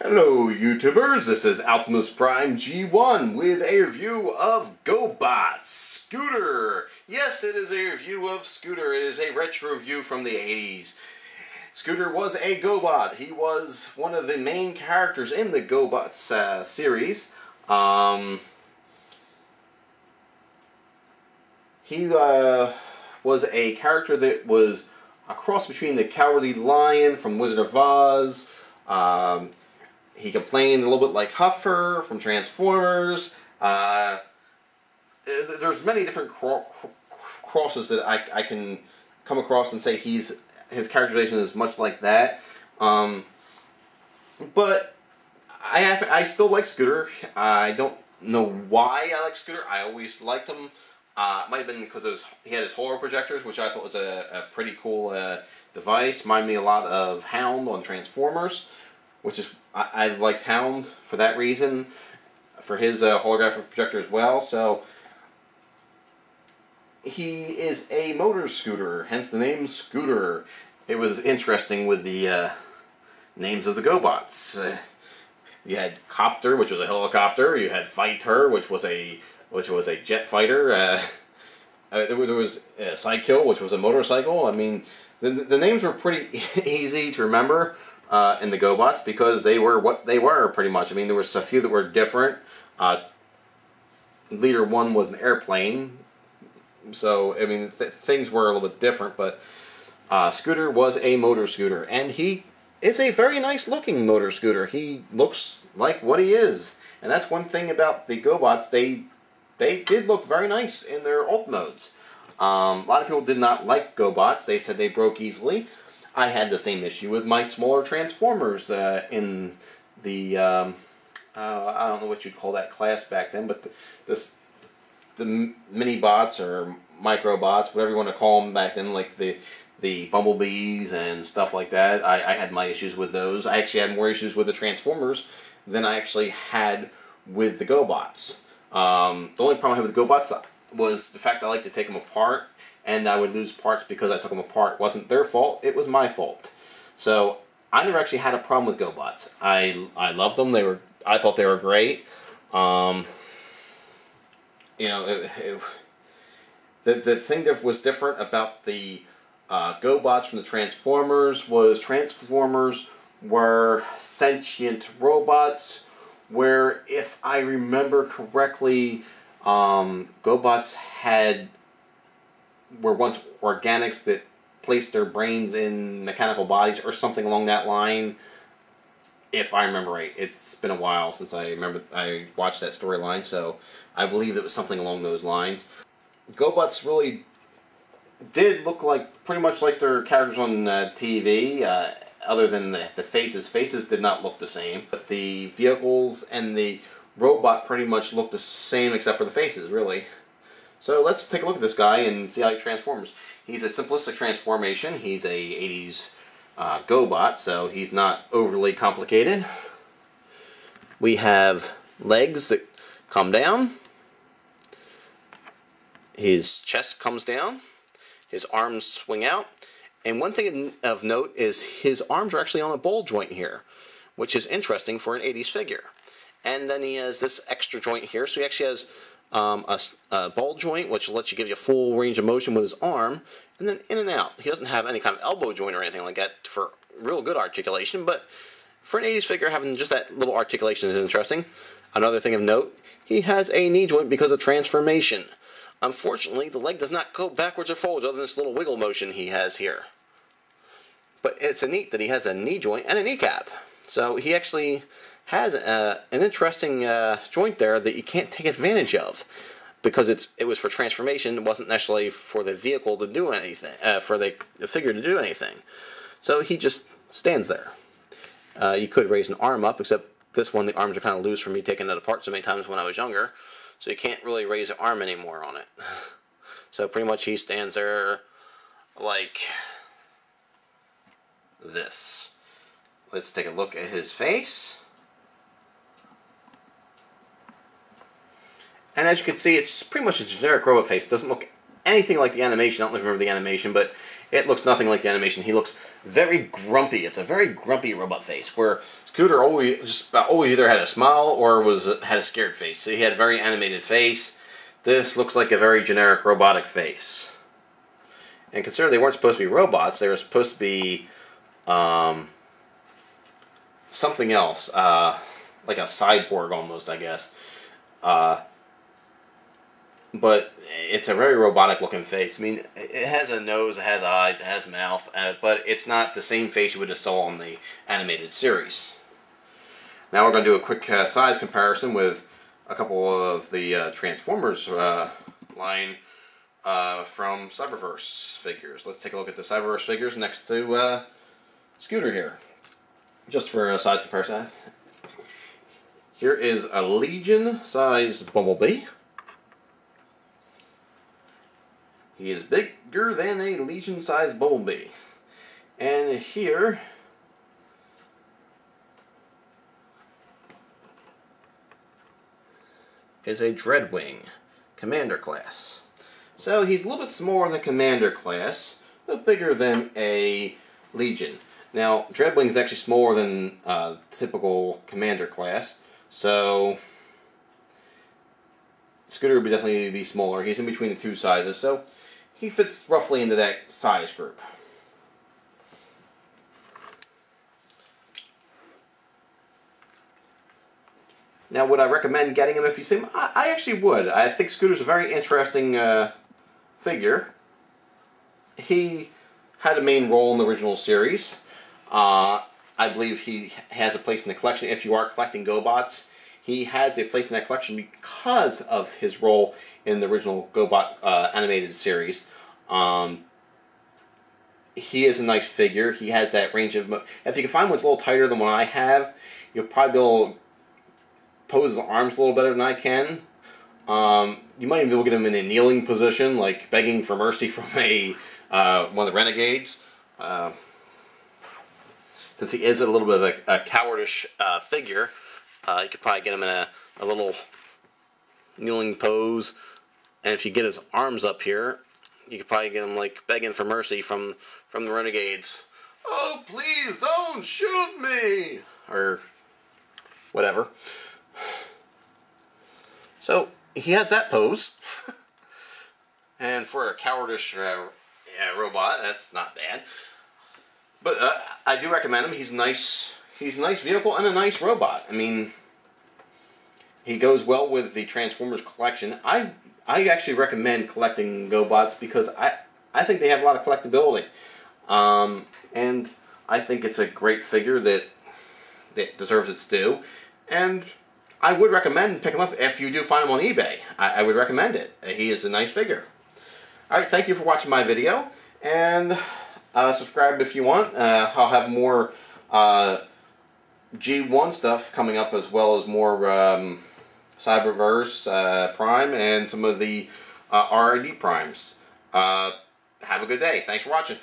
Hello YouTubers, this is Optimus Prime G1 with a review of Gobots Scooter. Yes, it is a review of Scooter. It is a retro review from the 80s. Scooter was a Gobot. He was one of the main characters in the Gobots series. He was a character that was a cross between the Cowardly Lion from Wizard of Oz. He complained a little bit like Huffer from Transformers. There's many different crosses that I can come across and say his characterization is much like that. But I still like Scooter. I don't know why I like Scooter. I always liked him. It might have been because he had his horror projectors, which I thought was a pretty cool device. Reminded me a lot of Hound on Transformers, which is I liked Hound for that reason, for his holographic projector as well. So he is a motor scooter, hence the name Scooter. It was interesting with the names of the Gobots. You had Copter, which was a helicopter. You had Fighter, which was a jet fighter. There was Cykill, which was a motorcycle. I mean, the names were pretty easy to remember in the Gobots because they were what they were, pretty much. I mean, there was a few that were different. Leader 1 was an airplane. So, I mean, things were a little bit different, but Scooter was a motor scooter. And he is a very nice looking motor scooter. He looks like what he is. And that's one thing about the Gobots. They did look very nice in their alt modes. A lot of people did not like Gobots. They said they broke easily. I had the same issue with my smaller Transformers in the I don't know what you'd call that class back then, but the mini bots or microbots, whatever you want to call them back then, like the bumblebees and stuff like that. I had my issues with those. I actually had more issues with the Transformers than I actually had with the Gobots. The only problem I had with Gobots was the fact I like to take them apart, and I would lose parts because I took them apart. It wasn't their fault, it was my fault. So I never actually had a problem with Gobots. I loved them. I thought they were great. You know, the thing that was different about the Gobots from the Transformers was Transformers were sentient robots, where, if I remember correctly, Gobots were once organics that placed their brains in mechanical bodies or something along that line, if I remember right. It's been a while since I watched that storyline, so I believe it was something along those lines. Gobots really did look like pretty much like their characters on TV, other than the faces. Faces did not look the same, but the vehicles and the robot pretty much looked the same except for the faces, really. So let's take a look at this guy and see how he transforms. He's a simplistic transformation. He's a 80s Gobot, so he's not overly complicated. We have legs that come down. His chest comes down. His arms swing out. And one thing of note is his arms are actually on a ball joint here, which is interesting for an 80s figure. And then he has this extra joint here, so he actually has a ball joint, which lets you give you full range of motion with his arm, and then in and out. He doesn't have any kind of elbow joint or anything like that for real good articulation, but for an 80s figure, having just that little articulation is interesting. Another thing of note, he has a knee joint because of transformation. Unfortunately, the leg does not go backwards or forwards other than this little wiggle motion he has here. But it's neat that he has a knee joint and a kneecap. So he actually has an interesting joint there that you can't take advantage of, because it was for transformation. It wasn't necessarily for the vehicle to do anything, for the figure to do anything. So he just stands there. You could raise an arm up, except this one the arms are kind of loose from me taking it apart so many times when I was younger. So you can't really raise an arm anymore on it. So pretty much he stands there like this. Let's take a look at his face. And as you can see, it's pretty much a generic robot face. It doesn't look anything like the animation. I don't remember the animation, but it looks nothing like the animation. He looks very grumpy. It's a very grumpy robot face, where Scooter always either had a smile or had a scared face. So he had a very animated face. This looks like a very generic robotic face. And consider they weren't supposed to be robots, they were supposed to be something else, like a cyborg almost, I guess. But it's a very robotic looking face. I mean, it has a nose, it has eyes, it has a mouth, but it's not the same face you would have saw in the animated series. Now we're going to do a quick size comparison with a couple of the Transformers line from Cyberverse figures. Let's take a look at the Cyberverse figures next to Scooter here, just for a size comparison. Here is a Legion-sized Bumblebee. He is bigger than a Legion-sized Bumblebee. And here is a Dreadwing Commander class. So he's a little bit smaller than Commander class, but bigger than a Legion. Now, Dreadwing is actually smaller than typical Commander class, so Scooter would definitely be smaller. He's in between the two sizes, so he fits roughly into that size group. Now, would I recommend getting him if you see him? I actually would. I think Scooter's a very interesting figure. He had a main role in the original series. I believe he has a place in the collection. If you are collecting Gobots, he has a place in that collection because of his role in the original Gobot animated series. He is a nice figure. He has that range of... If you can find one that's a little tighter than what I have, you'll probably be able to pose his arms a little better than I can. You might even be able to get him in a kneeling position, like begging for mercy from one of the Renegades. Since he is a little bit of a cowardish figure, you could probably get him in a little kneeling pose. And if you get his arms up here, you could probably get him like begging for mercy from the Renegades. Oh, please don't shoot me! Or whatever. So, he has that pose. And for a cowardish robot, that's not bad. But I do recommend him. He's a nice vehicle and a nice robot. I mean, he goes well with the Transformers collection. I actually recommend collecting Gobots because I think they have a lot of collectability. And I think it's a great figure that deserves its due. And I would recommend picking him up if you do find him on eBay. I would recommend it. He is a nice figure. Alright, thank you for watching my video. And subscribe if you want. I'll have more G1 stuff coming up, as well as more Cyberverse Prime and some of the RID Primes. Have a good day. Thanks for watching.